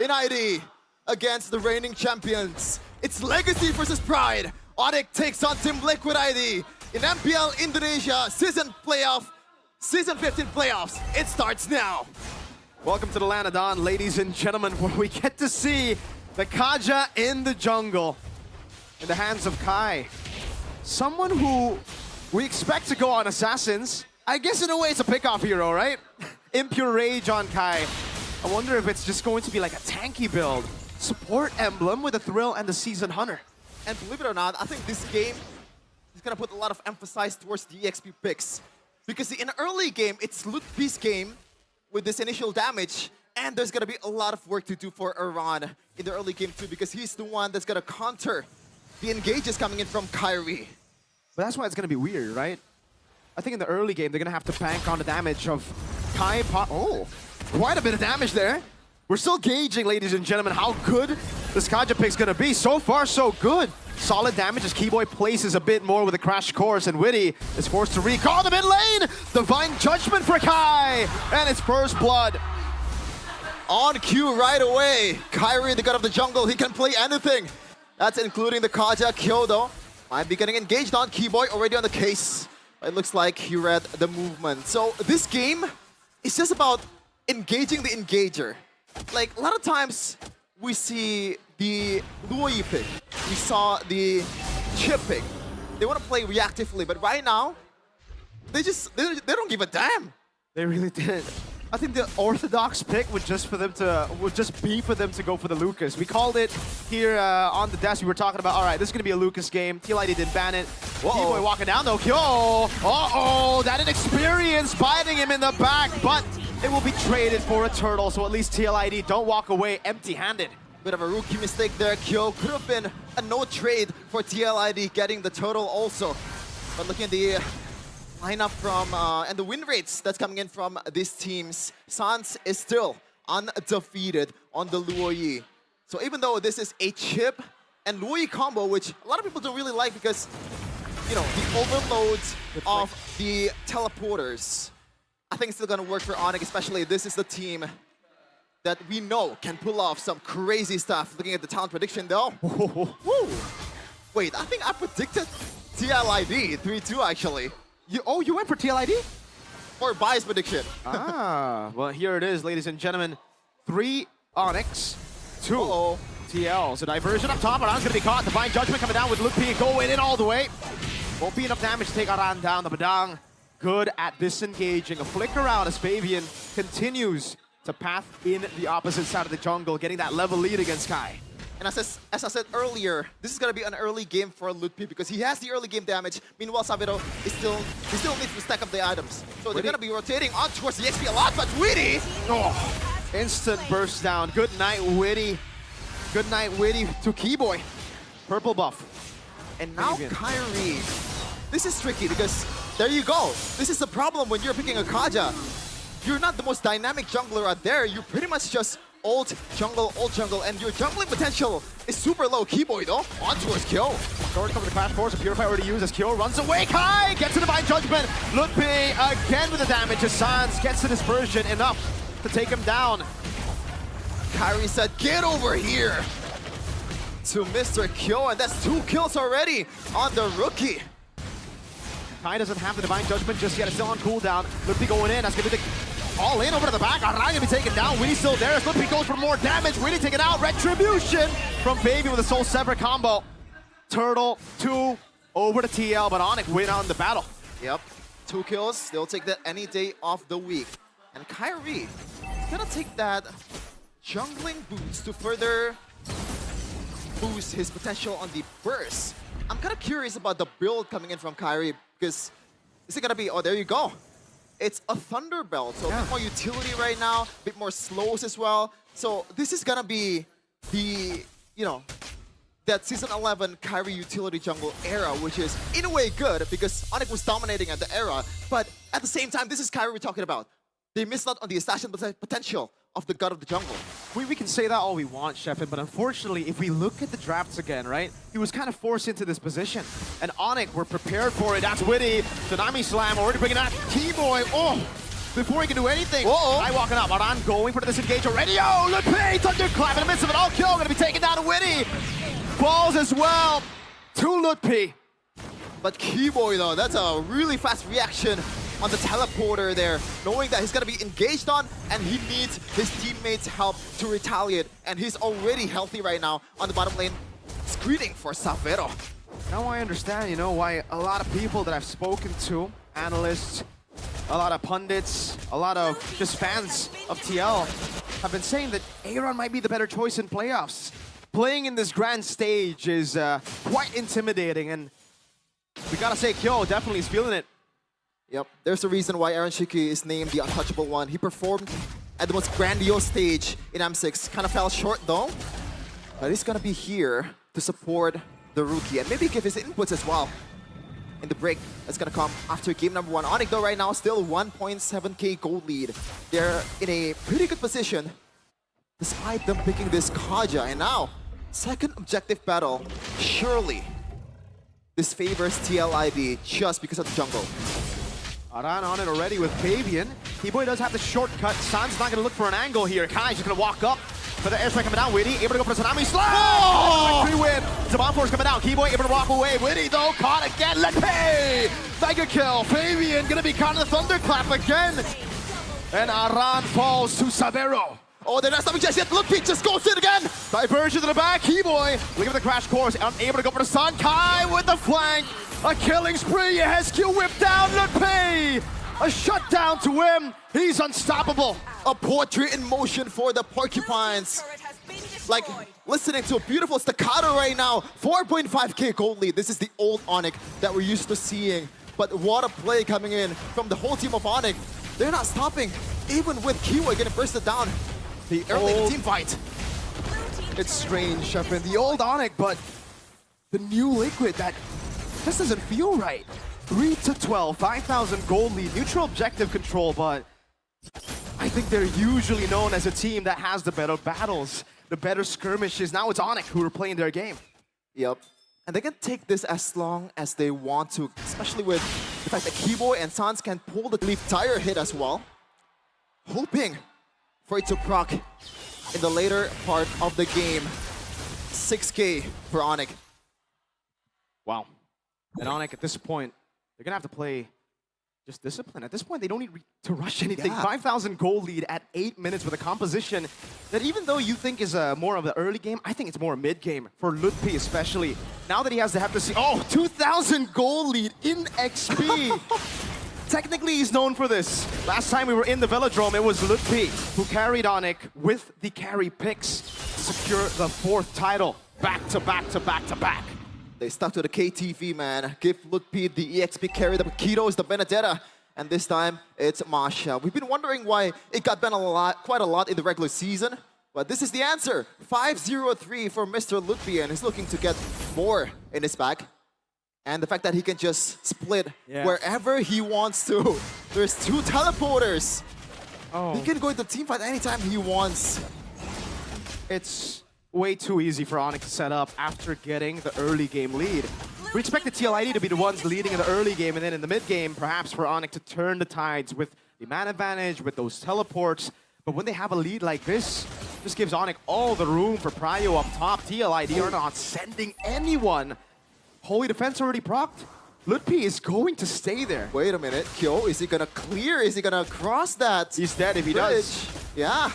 in ID against the reigning champions. It's Legacy versus Pride. Onyx takes on Team Liquid ID in MPL Indonesia Season 15 playoffs. It starts now. Welcome to the Land of Dawn, ladies and gentlemen, where we get to see the Kaja in the jungle in the hands of Kai. Someone who we expect to go on Assassins. I guess in a way it's a pickoff hero, right? Impure Rage on Kai. I wonder if it's just going to be like a tanky build. Support emblem with a Thrill and the Season Hunter. And believe it or not, I think this game is going to put a lot of emphasis towards the EXP picks. Because in the early game, it's Lutpi's game with this initial damage. And there's going to be a lot of work to do for Iran in the early game too, because he's the one that's going to counter the engages coming in from Kairi. But that's why it's going to be weird, right? I think in the early game, they're going to have to bank on the damage of Kai. Oh, quite a bit of damage there. We're still gauging, ladies and gentlemen, how good this Kaja pick's going to be. So far, so good. Solid damage as Keyboy places a bit more with a Crash Course, and Witty is forced to recall the mid lane. Divine Judgment for Kai, and it's first blood. On cue right away. Kairi, the god of the jungle, he can play anything. That's including the Kaja Kyodo. Might be getting engaged on Keyboy, already on the case. It looks like he read the movement. So this game is just about engaging the engager. Like, a lot of times we see the Luoyi pick. We saw the Chip pick. They want to play reactively, but right now, they don't give a damn. They really didn't. I think the orthodox pick would just be for them to go for the Lucas. We called it here on the desk. We were talking about, all right, this is gonna be a Lucas game. TLID didn't ban it. Keyboy walking down though. Kyo! Uh-oh! That inexperience biting him in the back, but it will be traded for a turtle. So at least TLID don't walk away empty-handed. Bit of a rookie mistake there. Kyo could have been a no trade for TLID getting the turtle also. But looking at the lineup from and the win rates that's coming in from these teams, Sans is still undefeated on the Luoyi. So even though this is a Chip and Luoyi combo, which a lot of people don't really like because, you know, the overloads of the teleporters, I think it's still gonna work for Onyx, especially this is the team that we know can pull off some crazy stuff. Looking at the talent prediction though. Woo. Wait, I think I predicted TLID 3-2 actually. You went for TLID? Or bias prediction. Well, here it is, ladies and gentlemen. 3 Onyx, 2 TL. So diversion up top, Aran's gonna be caught. Divine Judgment coming down with Lupi going in all the way. Won't be enough damage to take Aran down. The Badang good at disengaging. A flicker out as Fabian continues to path in the opposite side of the jungle, getting that level lead against Kai. And as I said earlier, this is gonna be an early game for Lutpi because he has the early game damage. Meanwhile, Sabiro is still needs to stack up the items. So they're gonna be rotating on towards the XP a lot, but Witty! Instant burst down. Good night, Witty. Good night, Witty to Keyboy. Purple buff. And now Kairi. This is tricky because there you go. This is the problem when you're picking a Kaja. You're not the most dynamic jungler out there. You're pretty much just old jungle, and your jungling potential is super low. Keyboy though, on towards Kyo. Short comes the Crash Course, a Purify already used as Kyo runs away. Kai gets the Divine Judgment. Lutpi again with the damage as Sans gets the dispersion enough to take him down. Kairi said, get over here to Mr. Kyo, and that's 2 kills already on the rookie. Kai doesn't have the Divine Judgment just yet. It's still on cooldown. Lutpi going in. That's going to be the all in over to the back. Aran gonna be taken down. Witty still there. Lutpi goes for more damage. Witty taken out. Retribution from Baby with a Soul Sever combo. Turtle 2 over to TL, but Onyx win on the battle. Yep, 2 kills. They'll take that any day of the week. And Kairi is gonna take that jungling boost to further boost his potential on the burst. I'm kind of curious about the build coming in from Kairi because is it gonna be, oh, there you go. It's a Thunder Belt, so a bit more utility right now, a bit more slows as well. So this is gonna be the, you know, that Season 11 Kairi utility jungle era, which is in a way good because Onyx was dominating at the era, but at the same time, this is Kairi we're talking about. They missed out on the assassin potential of the god of the jungle. We can say that all we want, Sheffin, but unfortunately, if we look at the drafts again, right, he was kind of forced into this position. And Onyx were prepared for it. That's Witty. Tsunami Slam already bringing out Keyboy. Oh, before he can do anything. Uh-oh. Kai walking up. Aran going for the disengage already. Oh, Lupe! Thunderclap in the midst of it all. Kyo gonna be taken down. Witty falls as well to Lutpi. But Keyboy though, that's a really fast reaction on the teleporter there, knowing that he's gonna be engaged on and he needs his teammates' help to retaliate. And he's already healthy right now on the bottom lane, screening for Savero. Now I understand, you know, why a lot of people that I've spoken to, analysts, a lot of pundits, a lot of just fans of TL, have been saying that Aaron might be the better choice in playoffs. Playing in this grand stage is quite intimidating, and we gotta say Kyo definitely is feeling it. Yep, there's a reason why Aaron Shiki is named the Untouchable One. He performed at the most grandiose stage in M6. Kind of fell short though, but he's gonna be here to support the rookie and maybe give his inputs as well in the break that's gonna come after game number 1. Onyx though right now still 1.7k gold lead. They're in a pretty good position despite them picking this Kaja. And now, second objective battle. Surely this favors TLID just because of the jungle. Aran on it already with Fabian. T-Boy does have the shortcut. San's not gonna look for an angle here. Kai's just gonna walk up for the airstrike coming down. Witty able to go for the Tsunami Slap! Oh! 3-win. Zaman Force coming down. Keyboy able to walk away. Witty though caught again. Lepe! Mega kill. Fabian gonna be caught in the Thunderclap again. And Aran falls to Savero. Oh, they're not stopping just yet. Look, Pete just goes in again. Diversion to the back. Keyboy looking for the crash course. Unable to go for the Sun. Kai with the flank. A killing spree. A Hesq whip down. Lepe! A shutdown to him. He's unstoppable. A portrait in motion for the Porcupines. Like, listening to a beautiful staccato right now. 4.5k gold lead. This is the old Onyx that we're used to seeing. But what a play coming in from the whole team of Onyx. They're not stopping. Even with Kiwi getting bursted down. The early team fight. It's strange, Shepin. The old Onyx, but the new Liquid, that just doesn't feel right. 3-12, 5,000 gold lead, neutral objective control, but I think they're usually known as a team that has the better battles, the better skirmishes. Now it's Onyx who are playing their game. Yep. And they can take this as long as they want to, especially with the fact that Keyboy and Sans can pull the leaf tire hit as well. Hoping for it to proc in the later part of the game. 6k for Onyx. Wow. And Onyx at this point, they're gonna have to play just discipline. At this point, they don't need to rush anything. Yeah. 5,000 gold lead at 8 minutes with a composition that even though you think is more of the early game, I think it's more a mid-game for Lutpi especially. Now that he has to have to see, oh, 2,000 gold lead in XP. Technically, he's known for this. Last time we were in the Velodrome, it was Lutpi who carried Onyx with the carry picks to secure the 4th title. Back to back to back to back. They stuck to the KTV, man. Give Lutpi the EXP carry, the Paquito is the Benedetta. And this time, it's Masha. We've been wondering why it got banned quite a lot in the regular season. But this is the answer. 5-0-3 for Mr. Lutpi, and he's looking to get more in his bag. And the fact that he can just split wherever he wants to. There's 2 teleporters. Oh. He can go into team fight anytime he wants. It's way too easy for Onyx to set up after getting the early game lead. We expect the TLID to be the ones leading in the early game, and then in the mid game, perhaps for Onyx to turn the tides with the man advantage, with those teleports. But when they have a lead like this gives Onyx all the room for Prio up top. TLID are not sending anyone. Holy Defense already procced. Lutpi is going to stay there. Wait a minute, Kyo, is he gonna clear? Is he gonna cross that? He's dead if he bridge? does. Yeah.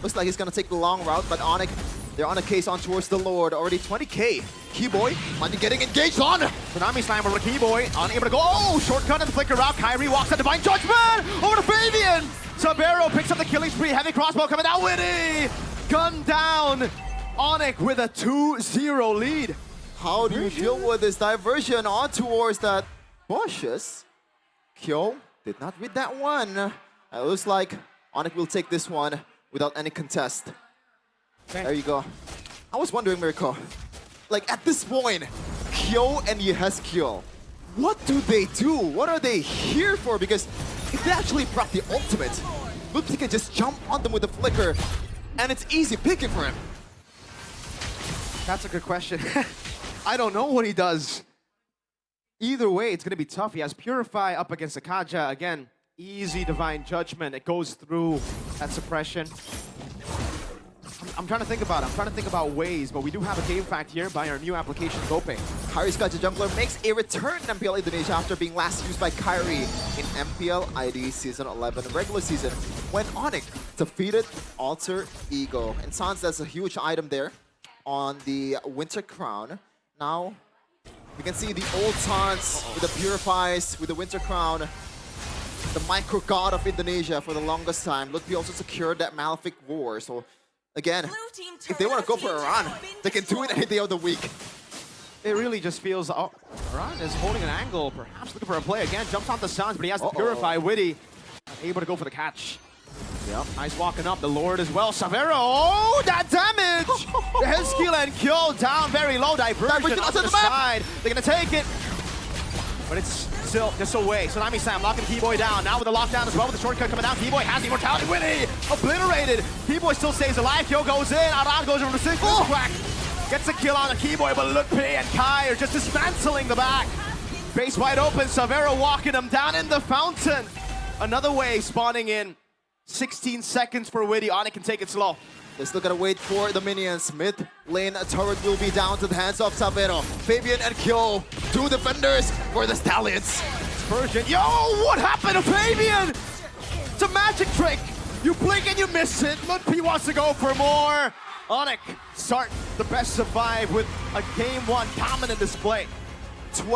Looks like he's gonna take the long route, but Onyx, they're on a case on towards the Lord. Already 20k. Keyboy might be getting engaged on. Tsunami Slam over to Keyboy. Unable to go. Oh, shortcut in the flicker route. Kairi walks the Divine Judgment over to Fabian. Sabero picks up the killing spree. Heavy crossbow coming down. Witty. Gun down. Onyx with a 2-0 lead. How do you deal with this diversion on towards that bushes? Kyo did not read that one. It looks like Onyx will take this one without any contest. Okay. There you go. I was wondering, Mirko, like at this point, Kyo and Yehezkiel, what do they do? What are they here for? Because if they actually proc the ultimate, Lutpi can just jump on them with a flicker, and it's easy picking for him. That's a good question. I don't know what he does. Either way, it's going to be tough. He has Purify up against the Kaja. Again, easy divine judgment. It goes through that suppression. I'm trying to think about it. I'm trying to think about ways, but we do have a game fact here by our new application, Goping. Kairi's Kaja jungler makes a return in MPL Indonesia after being last used by Kairi in MPL ID Season 11 regular season when Onyx defeated Alter Ego. And Sans, that's a huge item there on the Winter Crown. Now, you can see the old Sans with the Purifies, with the Winter Crown, the micro god of Indonesia for the longest time. Look, we also secured that Malefic War. So, again, if they want to go for a run, they can do it any day of the week. It really just feels, oh, Ron is holding an angle, perhaps looking for a play again. Jumps on the Sans, but he has to purify. Witty, able to go for the catch. Yep, nice walking up, the Lord as well. Savero, oh, that damage! The head skill and kill down very low. Diversion on the side. They're gonna take it, but it's still just away. Tsunami Sam locking T-Boy down. Now with the lockdown as well, with the shortcut coming down. T-Boy has the immortality. Witty, obliterated. T-Boy still stays alive. Kyo goes in. Aran goes over the single crack. Gets a kill on the Keyboy, but look, P and Kai are just dismantling the back. Base wide open, Savero walking him down in the fountain. Another wave spawning in. 16 seconds for Witty. Onyx can take it slow. They're still gonna wait for the minions. Mid lane turret will be down to the hands of Savero. Fabian and Kyo, two defenders for the Stallions. Spurgeon, yo, what happened to Fabian? It's a magic trick. You blink and you miss it. Look, P wants to go for more. Onyx start the best of 5 with a game 1 dominant display. 12